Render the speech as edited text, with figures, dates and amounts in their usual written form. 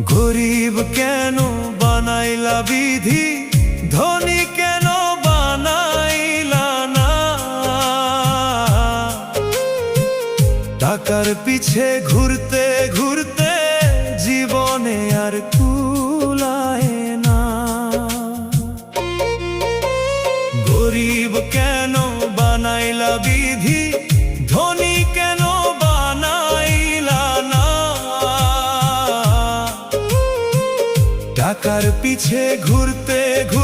গরিব কেন বানাইলা বিধি, ধনী কেন বানাইলা না? টাকার পিছে ঘুরতে ঘুরতে জীবনে আর কুলায় না। গরিব কেন বানাইলা বিধি, ধনী কেন বানাইলা না? টাকার পিছে ঘুরতে ঘুরতে